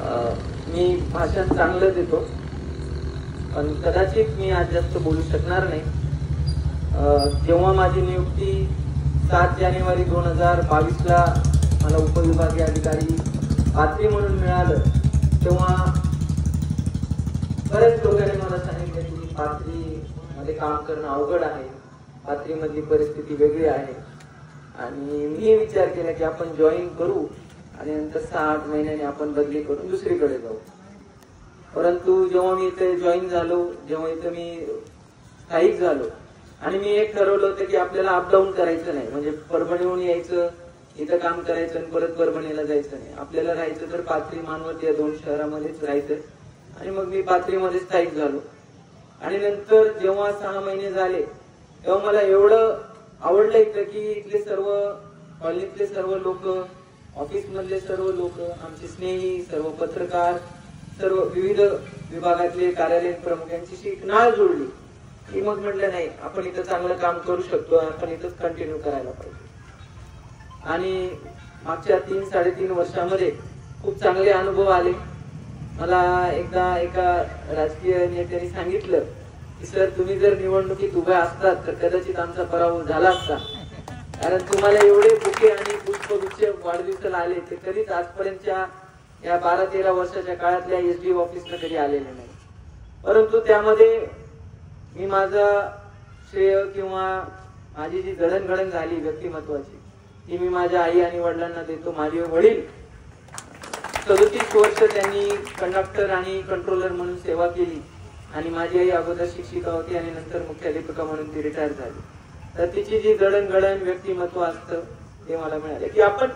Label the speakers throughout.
Speaker 1: मी भाषण चांगलं देतो, पण कदाचित मी आज जास्त बोलू शकणार नाही. जेव्हा माझी नियुक्ती 7 जानेवारी 2022ला मला उपविभागीय अधिकारी पाथरी म्हणून मिळालं, तेव्हा बरेच लोकांनी मला सांगितलं की पाथरी मध्ये काम करणं अवघड आहे, पाथरी मधली परिस्थिती वेगळी आहे. आणि मी विचार केला की आपण जॉईन करू आणि नंतर 6-8 महिन्याने आपण बदली करून दुसरीकडे जाऊ. परंतु जेव्हा मी इथे जॉईन झालो, जेव्हा इथे मी स्थायिक झालो, आणि मी एक ठरवलं होतं की आपल्याला अपडाऊन करायचं नाही, म्हणजे परभणीहून यायचं, इथं काम करायचं आणि परत परभणीला जायचं नाही. आपल्याला राहायचं तर पाथरी मानवत या 2 शहरामध्येच राहायचं. आणि मग मी पाथरीमध्ये स्थायिक झालो. आणि नंतर जेव्हा 6 महिने झाले तेव्हा मला एवढं आवडलं इथं की इथले सर्व कॉलनीतले सर्व लोक, ऑफिस मधले सर्व लोक, आमचे स्नेही, सर्व पत्रकार, सर्व विविध विभागातले कार्यालयीन प्रमुख यांच्याशी एक नाळ जोडली की मग म्हटलं नाही, आपण इथं चांगलं काम करू शकतो, आपण इथंच कंटिन्यू करायला पाहिजे. आणि मागच्या 3-3.5 वर्षामध्ये खूप चांगले अनुभव आले. मला एकदा एका राजकीय नेत्याने सांगितलं की सर, तुम्ही जर निवडणुकीत उभ्या असतात तर कदाचित आमचा पराभव झाला असता, कारण तुम्हाला एवढे बुके आणि पुष्पगुच्छ वाढदिवसाला आले ते कधीच आजपर्यंतच्या या 12-13 वर्षाच्या काळातल्या एसडीओ ऑफिसला कधी आलेले नाही. परंतु त्यामध्ये मी माझा श्रेय किंवा माझी जी जडणघडण झाली व्यक्तिमत्वाची ती मी माझ्या आई आणि वडिलांना देतो. माझे वडील 37 वर्ष त्यांनी कंडक्टर आणि कंट्रोलर म्हणून सेवा केली आणि माझी आई अगोदर शिक्षिका होती आणि नंतर मुख्याध्यापिका म्हणून ती रिटायर झाली. तर तिची जी जडणघडण व्यक्तिमत्व असतं ते मला मिळाले की आपण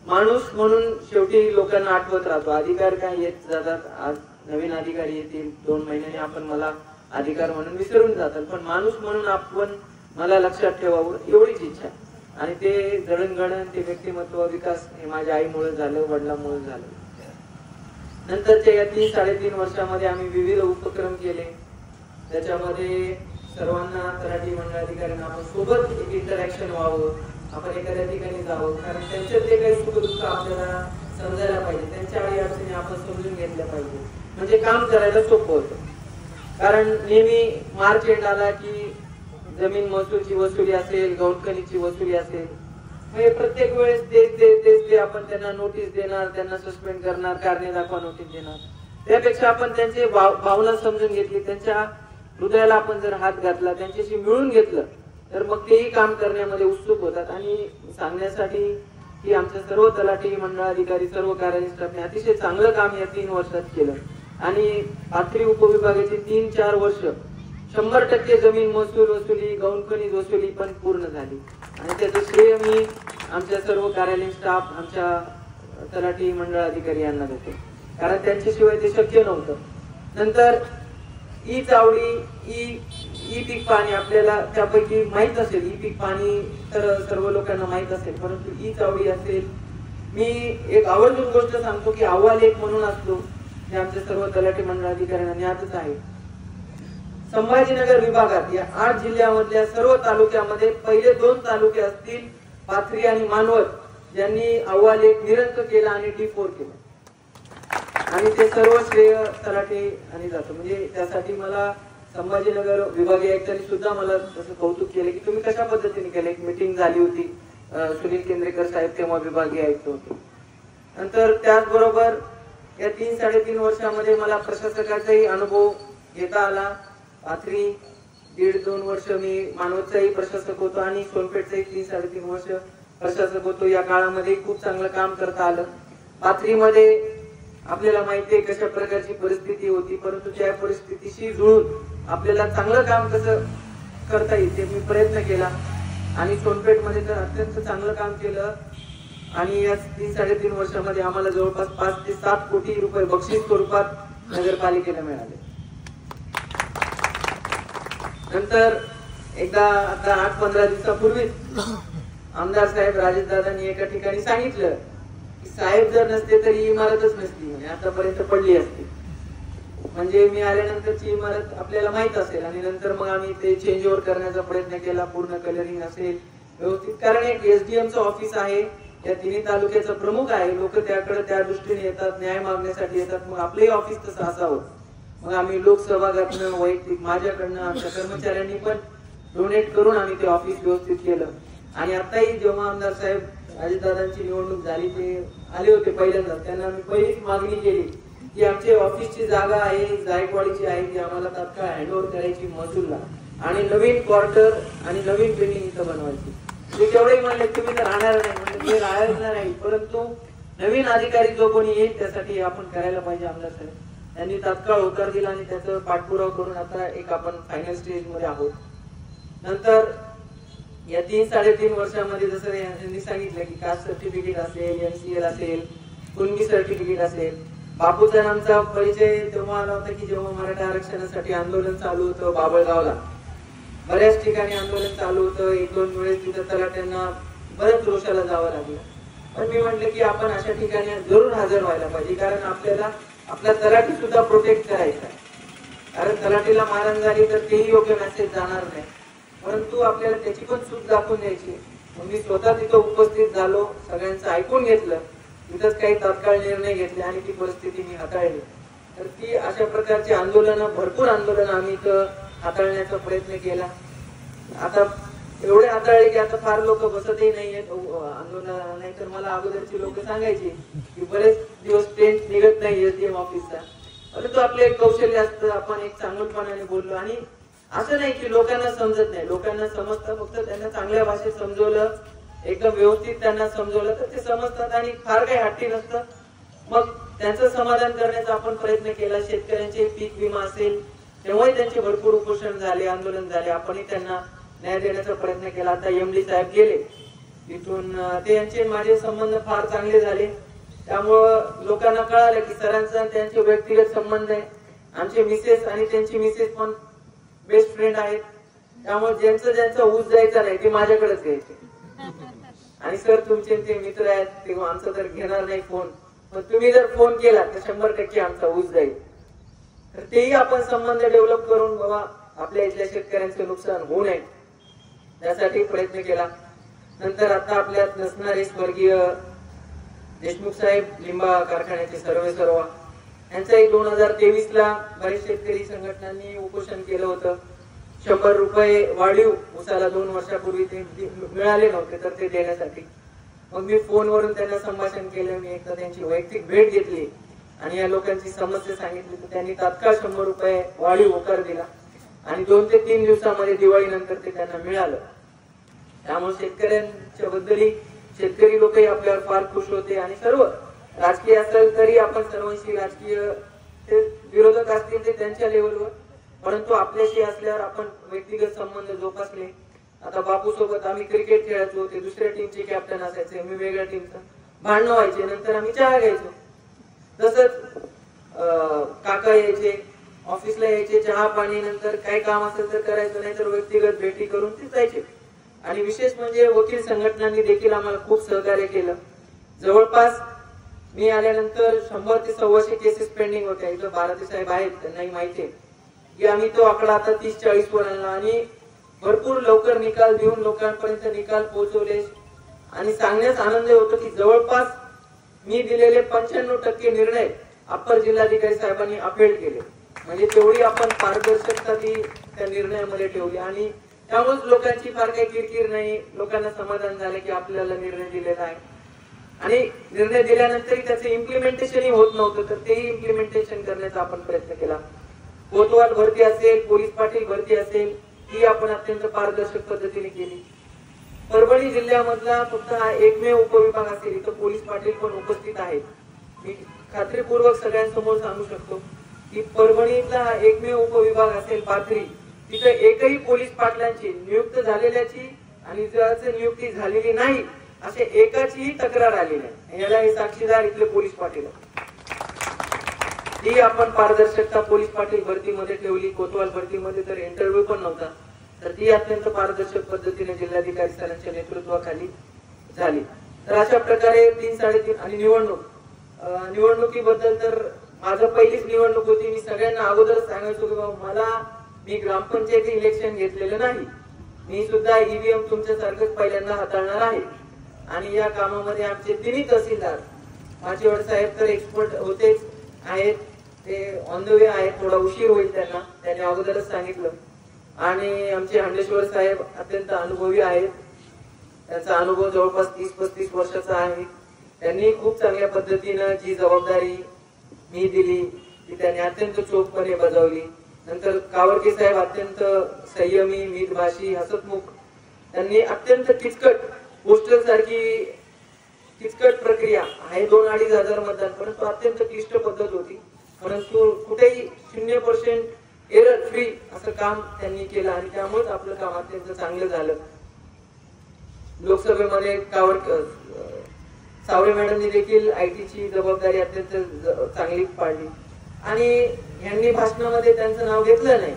Speaker 1: माणूस म्हणून शेवटी लोकांना आठवत राहतो. अधिकार काय येत जातात, आज नवीन अधिकारी येतील, 2 महिन्याने आपण मला अधिकार म्हणून विसरून जातात, पण माणूस म्हणून आपण मला लक्षात ठेवावं एवढीच इच्छा. आणि ते जडणघडण, ते व्यक्तिमत्व विकास हे माझ्या आईमुळे झालं, वडिलांमुळे झालं. नंतरच्या या 3-3.5 वर्षामध्ये आम्ही विविध उपक्रम केले. त्याच्यामध्ये सर्वांना, तलाठी मंडळाधिकाऱ्यांना आपण सोबत एक इंटरॅक्शन व्हावं, आपण एखाद्या ठिकाणी जावं, कारण त्यांचे जे काही सुखदुःख आपल्याला समजायला पाहिजे, त्यांच्या अडी अडचणी आपण समजून घेतल्या पाहिजे, म्हणजे काम करायला सोपं होतं. कारण नेहमी मार्च एंड आला की जमीन महसूलची वसुली असेल, गौणखनीची वसुली असेल, हे प्रत्येक वेळेस ते आपण त्यांना नोटीस देणार, त्यांना सस्पेंड करणार, कारणे दाखवा नोटीस देणार. त्यापेक्षा आपण त्यांची भावना समजून घेतली, त्यांच्या हृदयाला आपण जर हात घातला, त्यांच्याशी मिळून घेतलं, तर मग तेही काम करण्यामध्ये उत्सुक होतात. आणि सांगण्यासाठी की आमच्या सर्व तलाठी मंडळाधिकारी, सर्व कार्यालयीन स्टाफने अतिशय चांगलं काम या 3 वर्षात केलं. आणि पाथरी उपविभागाची 3-4 वर्ष 100% जमीन महसूल वसुली, गौणखनिज वसुली पण पूर्ण झाली. आणि त्याचं श्रेय मी आमच्या सर्व कार्यालयीन स्टाफ, आमच्या तलाठी मंडळ अधिकारी यांना देतो, कारण त्यांच्याशिवाय ते शक्य नव्हतं. नंतर ई चावडी, ई पीक पाणी आपल्याला त्यापैकी माहित असेल. ई पीक पाणी तर सर्व लोकांना माहित असेल, परंतु ई चावडी असेल. मी एक आवर्जून गोष्ट सांगतो की अहवाल 1 म्हणून असतो, जे आमच्या सर्व तलाठी मंडळाधिकाऱ्यांना ज्ञातच आहे. संभाजीनगर विभागात या 8 जिल्ह्यामधल्या सर्व तालुक्यामध्ये पहिले 2 तालुके असतील पाथरी आणि मानवत, ज्यांनी अहवाल 1 निरंक केला आणि D4 केला. आणि ते सर्व श्रेय तलाठी आणि जातं. म्हणजे त्यासाठी मला संभाजीनगर विभागीय आयुक्तांनी सुद्धा मला तसं कौतुक केलं की तुम्ही कशा पद्धतीने केलं. एक मीटिंग झाली होती, सुनील केंद्रेकर साहेब तेव्हा विभागीय आयुक्त होते. नंतर त्याचबरोबर या 3-3.5 वर्षामध्ये मला प्रशासकाचाही अनुभव घेता आला. पाथरी 1.5-2 वर्ष मी मानवतचाही प्रशासक होतो आणि सोनपेठचाही 3-3.5 वर्ष प्रशासक होतो. या काळामध्ये खूप चांगलं काम करता आलं. पाथरीमध्ये आपल्याला माहिती आहे कशा प्रकारची परिस्थिती होती, परंतु त्या परिस्थितीशी जुळून आपल्याला चांगलं काम कसं करता येईल ते मी प्रयत्न केला. आणि सोनपेठमध्ये तर अत्यंत चांगलं काम केलं. आणि या 3-3.5 वर्षामध्ये आम्हाला जवळपास 5 ते 7 कोटी रुपये बक्षीस स्वरूपात नगरपालिकेला मिळाले. नंतर एकदा आता 8-15 दिवसापूर्वी आमदार साहेब राजेशदादांनी एका ठिकाणी सांगितलं की साहेब जर नसते तरी इमारतच नसती, म्हणजे आतापर्यंत पडली असती. म्हणजे मी आल्यानंतरची इमारत आपल्याला माहित असेल. आणि नंतर मग आम्ही ते चेंज ओव्हर करण्याचा प्रयत्न केला, पूर्ण कलरिंग असेल व्यवस्थित, कारण एक एसडीएमचं ऑफिस आहे, त्या तिन्ही तालुक्याचा प्रमुख आहे, लोक त्याकडे त्या दृष्टीने येतात, न्याय मागण्यासाठी येतात. मग आपलंही ऑफिस तसं असावं. मग आम्ही लोकसहभागातून वैयक्तिक माझ्याकडनं आमच्या कर्मचाऱ्यांनी पण डोनेट करून आम्ही ते ऑफिस व्यवस्थित केलं. आणि आताही जेव्हा आमदार साहेब अजितदादांची निवडणूक झाली ते आले होते पहिल्यांदा, त्यांना आम्ही पहिलीच मागणी केली की आमची ऑफिसची जागा आहे जायकवाडीची आहे ती आम्हाला तात्काळ हँडओव्हर करायची महसूलला आणि नवीन क्वार्टर आणि नवीन बिल्डिंग इथं बनवायची. ते तेवढेही म्हणले तुम्ही तर राहणार नाही, म्हणजे मी राहणार नाही, परंतु नवीन अधिकारी जो कोणी येईल त्यासाठी आपण करायला पाहिजे. आमदार साहेब त्यांनी तात्काळ होकार दिला आणि त्याचा पाठपुरावा करून आता एक आपण फायनल स्टेज मध्ये आहोत. नंतर या 3-3.5 वर्षामध्ये जसं यांनी सांगितलं की कास्ट सर्टिफिकेट असेल, MCL असेल, कुणबी सर्टिफिकेट असेल. बापूचा आमचा परिचय तेव्हा आला होता की जेव्हा मराठा आरक्षणासाठी आंदोलन चालू होतं बाबळगावला, बऱ्याच ठिकाणी आंदोलन चालू होतं. 1-2 वेळेस तिथं तलाट्यांना बरंच रोषाला जावं लागलं. पण मी म्हटलं की आपण अशा ठिकाणी जरूर हजर व्हायला पाहिजे, कारण आपल्याला आपला तलाठी सुद्धा प्रोटेक्ट करायचा आहे. कारण तलाठीला मारण झाली तर तेही योग्य मेसेज जाणार नाही, परंतु आपल्याला त्याची पण सूट दाखवून द्यायची. मी स्वतः तिथं उपस्थित झालो, सगळ्यांचं ऐकून घेतलं, तिथंच काही तात्काळ निर्णय घेतले आणि ती परिस्थिती मी हाताळली. तर ती अशा प्रकारची आंदोलनं, भरपूर आंदोलनं आम्ही इथं हाताळण्याचा प्रयत्न केला. आता एवढे हाताळले की आता फार लोक बसतही नाहीयेत आंदोलन. नाही तर मला अगोदरची लोक सांगायची की बरेच दिवस ट्रेन निघत नाही SDM ऑफिसचा, परंतु आपलं एक कौशल्य असतं, आपण एक चांगलपणाने बोललो. आणि असं नाही की लोकांना समजत नाही, लोकांना समजतं, फक्त त्यांना चांगल्या भाषेत समजवलं, एकदम व्यवस्थित त्यांना समजवलं तर ते समजतात आणि फार काही हट्टी नसतं. मग त्यांचं समाधान करण्याचा आपण प्रयत्न केला. शेतकऱ्यांचे पीक विमा असेल तेव्हाही त्यांचे भरपूर उपोषण झाले, आंदोलन झाले, आपणही त्यांना न्याय देण्याचा प्रयत्न केला. आता MD साहेब गेले तिथून, ते यांचे माझे संबंध फार चांगले झाले. त्यामुळं लोकांना कळालं की सरांचा त्यांचे व्यक्तिगत संबंध आहे. आमचे मिसेस आणि त्यांची मिसेस पण बेस्ट फ्रेंड आहेत. त्यामुळे ज्यांचा ऊस जायचा नाही ते माझ्याकडेच यायचे. आणि सर तुमचे ते मित्र आहेत ते आमचं तर घेणार नाही फोन, पण तुम्ही जर फोन केला तर 100% आमचा ऊस जाईल. तर तेही आपण संबंध डेव्हलप करून बाबा आपल्या इथल्या शेतकऱ्यांचं नुकसान होऊ नये त्यासाठी प्रयत्न केला. नंतर आता आपल्यात नसणारे स्वर्गीय देशमुख साहेब लिंबा कारखान्याचे सर्वेसर्वा यांचाही 2023ला बरेच शेतकरी संघटनांनी उपोषण केलं होतं. 100 रुपये वाढीव उसाला 2 वर्षापूर्वी ते मिळाले नव्हते तर ते देण्यासाठी. मग मी फोनवरून त्यांना संभाषण केलं, मी एकदा त्यांची वैयक्तिक भेट घेतली आणि या लोकांची समस्या सांगितली तर त्यांनी तात्काळ 100 रुपये वाढीव होकार दिला आणि 2 ते 3 दिवसामध्ये दिवाळीनंतर ते त्यांना मिळालं. त्यामुळे शेतकऱ्यांच्या बद्दलही शेतकरी लोकही आपल्यावर फार खुश होते. आणि सर्व राजकीय असेल तरी आपण सर्वांशी, राजकीय ते विरोधक असतील ते त्यांच्या लेवलवर, परंतु आपल्याशी असल्यावर आपण व्यक्तिगत संबंध जोपासले. आता बापू सोबत आम्ही क्रिकेट खेळायचो, ते दुसऱ्या टीमचे कॅप्टन असायचे, मी वेगळ्या टीमचा, भांडणं व्हायचे, नंतर आम्ही चहा घ्यायचो. तसंच काका यायचे, ऑफिसला यायचे, चहा पाणी, नंतर काय काम असेल तर करायचं, नाही तर व्यक्तिगत भेटी करून ते जायचे. आणि विशेष म्हणजे वकील संघटनांनी देखील आम्हाला खूप सहकार्य केलं. जवळपास मी आल्यानंतर 100 ते 125 केसेस पेंडिंग होत्या. इथं भारती साहेब आहेत, त्यांनाही माहिती आहे की आम्ही तो आकडा आता 30-40 वर आणला आणि भरपूर लवकर निकाल देऊन लोकांपर्यंत निकाल पोहोचवले. आणि सांगण्यास आनंद होतो की जवळपास मी दिलेले 95% निर्णय अप्पर जिल्हाधिकारी साहेबांनी अपील केले. म्हणजे तेवढी आपण पारदर्शकता ती त्या निर्णयामध्ये ठेवली आणि त्यामुळेच लोकांची फार काही किरकिर नाही, लोकांना समाधान झालं की आपल्याला निर्णय दिलेला आहे. आणि निर्णय दिल्यानंतरही त्याचं इम्प्लिमेंटेशनही होत नव्हतं तर तेही इम्प्लिमेंटेशन करण्याचा आपण प्रयत्न केला. कोतवाल भरती असेल, पोलीस पाटील भरती असेल, ही आपण अत्यंत पारदर्शक पद्धतीने केली. परभणी जिल्ह्यामधला फक्त हा एकमेव उपविभाग असेल, इथं पोलीस पाटील पण उपस्थित आहेत. मी खात्रीपूर्वक सगळ्यांसमोर सांगू शकतो की परभणीतला हा एकमेव उपविभाग असेल पाथरी, तिथं एकही पोलीस पाटलांची नियुक्त झालेल्याची आणि ज्याची नियुक्ती झालेली नाही असे एकाचीही तक्रार आलेली नाही. याला हे साक्षीदार इथले पोलीस पाटील. ही आपण पारदर्शकता पोलीस पाटील भरतीमध्ये ठेवली. कोतवाल भरतीमध्ये तर इंटरव्ह्यू पण नव्हता, तर ती अत्यंत पारदर्शक पद्धतीने जिल्हाधिकारी सरांच्या नेतृत्वाखाली झाली. तर अशा प्रकारे 3-3.5 आणि निवडणुकीबद्दल तर माझं पहिलीच निवडणूक होती. मी सगळ्यांना अगोदरच सांगायचो की बाबा मी ग्रामपंचायती इलेक्शन घेतलेलं नाही, मी सुद्धा EVM तुमच्यासारखंच पहिल्यांदा हाताळणार आहे. आणि या कामामध्ये आमचे तिन्ही तहसीलदार माचेवाड साहेब तर एक्सपर्ट होतेच आहेत, ते ऑन द वे आहेत, थोडा उशीर होईल त्यांनी अगोदरच सांगितलं. आणि आमचे हंडेश्वर साहेब अत्यंत अनुभवी आहेत, त्यांचा अनुभव जवळपास 30-35 वर्षाचा आहे. त्यांनी खूप चांगल्या पद्धतीनं जी जबाबदारी मी दिली ती त्यांनी अत्यंत चोखपणे बजावली. नंतर कावरके साहेब अत्यंत संयमी, मितभाषी, हसतमुख, त्यांनी अत्यंत किचकट पोस्टल सारखी किचकट प्रक्रिया आहे, 2-2.5 हजार मतदान, परंतु अत्यंत क्लिष्ट पद्धत होती, परंतु कुठेही 0% एरर फ्री असं काम त्यांनी केलं आणि त्यामुळेच आपलं काम अत्यंत चांगलं झालं. लोकसभेमध्ये सावळे मॅडमनी देखील आयटीची जबाबदारी अत्यंत चांगली पाडली आणि यांनी भाषणामध्ये त्यांचं नाव घेतलं नाही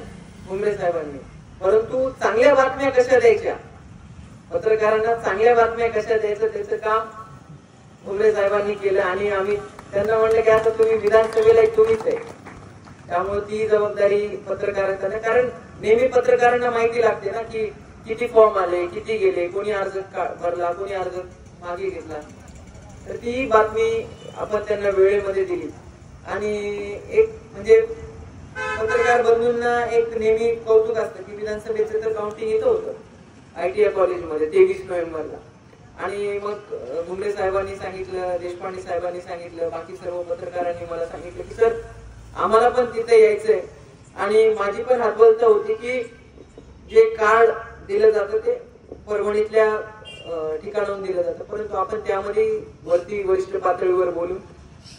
Speaker 1: भुमरे साहेबांनी, परंतु चांगल्या बातम्या कशा द्यायच्या, पत्रकारांना चांगल्या बातम्या कशा द्यायचं त्याचं काम भुमरे साहेबांनी केलं. आणि आम्ही त्यांना म्हणलं की आता तुम्ही विधानसभेला तुम्हीच आहे, त्यामुळे ती जबाबदारी पत्रकारांना, कारण नेहमी पत्रकारांना माहिती लागते ना की किती फॉर्म आले, किती गेले, कोणी अर्ज भरला, कोणी अर्ज मागे घेतला, तर ती बातमी आपण त्यांना वेळेमध्ये दिली. आणि एक म्हणजे पत्रकार बंधूंना एक नेहमी कौतुक असतं की विधानसभेचं तर काउंटिंग येतं होतं ITI कॉलेजमध्ये 23 नोव्हेंबरला. आणि मग भुमरे साहेबांनी सांगितलं, देशपांडे साहेबांनी सांगितलं, बाकी सर्व पत्रकारांनी मला सांगितलं की सर आम्हाला पण तिथे यायचंय. आणि माझी पण हातवलता होती की जे कार्ड दिलं जातं ते परभणीतल्या ठिकाणाहून दिलं जातं, परंतु आपण त्यामध्ये वरती वरिष्ठ पातळीवर बोलून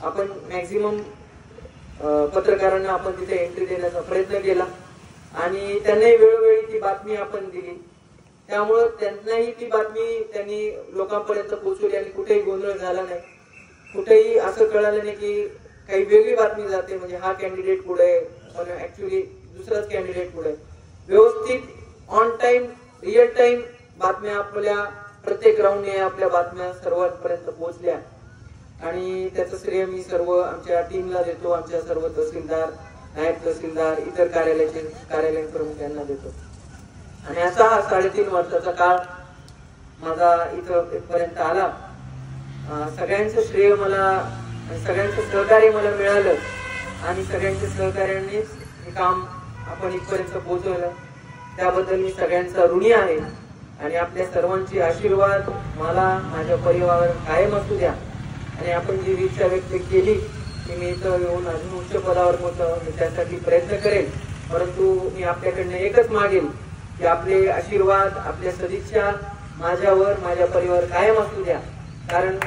Speaker 1: आपण मॅक्झिमम पत्रकारांना आपण तिथे एंट्री देण्याचा प्रयत्न केला आणि त्यांनाही वेळोवेळी ती बातमी आपण दिली. त्यामुळं त्यांनाही ती बातमी त्यांनी लोकांपर्यंत पोहोचवली आणि कुठेही गोंधळ झाला नाही, कुठेही असं कळालं नाही की काही वेगळी बातमी जाते म्हणजे हा कॅन्डिडेट पुढे पण ऍक्च्युली दुसराच कॅन्डिडेट पुढे. व्यवस्थित ऑन टाइम रिअल टाइम बातम्या आपल्या प्रत्येक राऊंडने आपल्या बातम्या सर्वांपर्यंत पोहोचल्या आणि त्याचं श्रेय मी सर्व आमच्या टीमला देतो, आमच्या सर्व तहसीलदार, नायब तहसीलदार, इतर कार्यालयीन प्रमुख यांना देतो. आणि असा हा 3.5 वर्षाचा काळ माझा इथं पर्यंत आला. सगळ्यांचं श्रेय मला, सगळ्यांचं सहकार्य मला मिळालं आणि सगळ्यांच्या सहकार्यानेच हे काम आपण इथपर्यंत पोहोचवलं, त्याबद्दल मी सगळ्यांचा ऋणी आहे. आणि आपल्या सर्वांचे आशीर्वाद मला, माझ्या परिवारावर कायम असू द्या. आणि आपण जी इच्छा व्यक्त केली की मी इथं येऊन अजून उच्च पदावर पोहोचावं, मी त्यासाठी प्रयत्न करेन, परंतु मी आपल्याकडनं एकच मागेल की आपले आशीर्वाद, आपल्या सदिच्छा माझ्यावर, माझ्या परिवार कायम असू द्या. कारण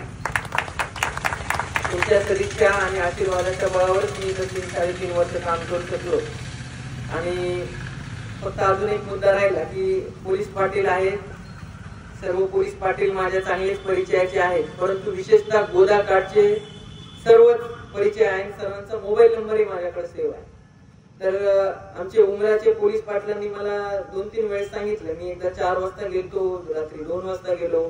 Speaker 1: तुमच्या सदिच्छा आणि आशीर्वादाच्या बळावरच मी 3-3.5 वर्ष काम करू शकलो. आणि फक्त अजून एक मुद्दा राहिला की पोलीस पाटील आहेत, सर्व पोलीस पाटील माझ्या चांगलेच परिचयाचे आहेत, परंतु विशेषतः गोदा काठचे सर्वच परिचय आहे, सर्वांचा मोबाईल नंबरही माझ्याकडे सेव्ह आहे. तर आमचे उमराचे पोलीस पाटलांनी मला 2-3 वेळेस सांगितलं, मी एकदा 4 वाजता गेलो, रात्री 2 वाजता गेलो,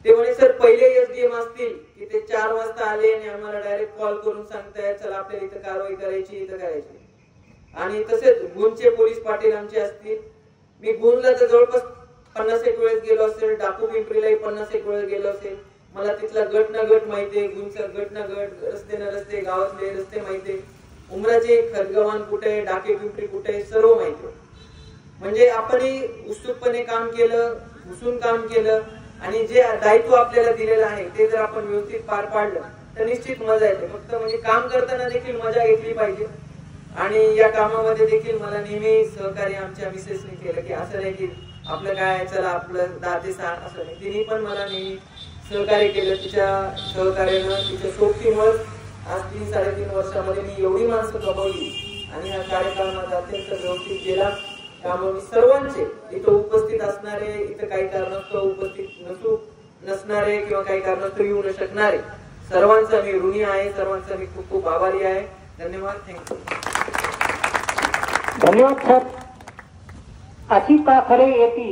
Speaker 1: ते म्हणे सर पहिले SDM असतील की ते 4 वाजता आले आणि आम्हाला डायरेक्ट कॉल करून सांगतायत चला आपल्याला इथं कारवाई करायची, इथं करायची. आणि तसेच गुणचे पोलीस पाटील आमचे असतील, मी गुणला तर जवळपास 50 वेळेस गेलो असेल, डाकू पिंपरीलाही 50 वेळेस गेलो असेल. मला तिथला गट ना गट माहितीये, गुणचा गट ना गट, रस्ते ना रस्ते, गावातले रस्ते माहितीये, उमराचे खदगवान कुठे, डाके पिंपरी कुठे, सर्व माहिती. म्हणजे आपणही उत्सुकपणे काम केलं, घुसून काम केलं आणि जे दायित्व आपल्याला दिलेलं आहे ते जर आपण व्यवस्थित पार पाडलं तर निश्चित मजा येते. फक्त म्हणजे काम करताना देखील मजा घेतली पाहिजे. आणि या कामामध्ये देखील मला नेहमी सहकार्य आमच्या मिसेसने केलं की असं नाही की आपलं काय चला आपलं 10 ते 6 असं नाही, तिने पण मला नेहमी सहकार्य केलं. तिच्या सहकार्यानं, तिच्या सोबतीमुळे आज 3-3.5 वर्षामध्ये मी एवढी माणसं कमवली आणि हा कार्यक्रम माझा अत्यंत व्यवस्थित गेला. त्यामुळे मी सर्वांचे इथं उपस्थित असणारे, इथं काही कारणास्तव उपस्थित नसणारे किंवा काही कारणास्तव येऊ न शकणारे सर्वांचा मी ऋणी आहे, सर्वांचा मी खूप खूप आभारी आहे. धन्यवाद. थँक्यू.
Speaker 2: धन्यवाद सर. अशी का खरे येती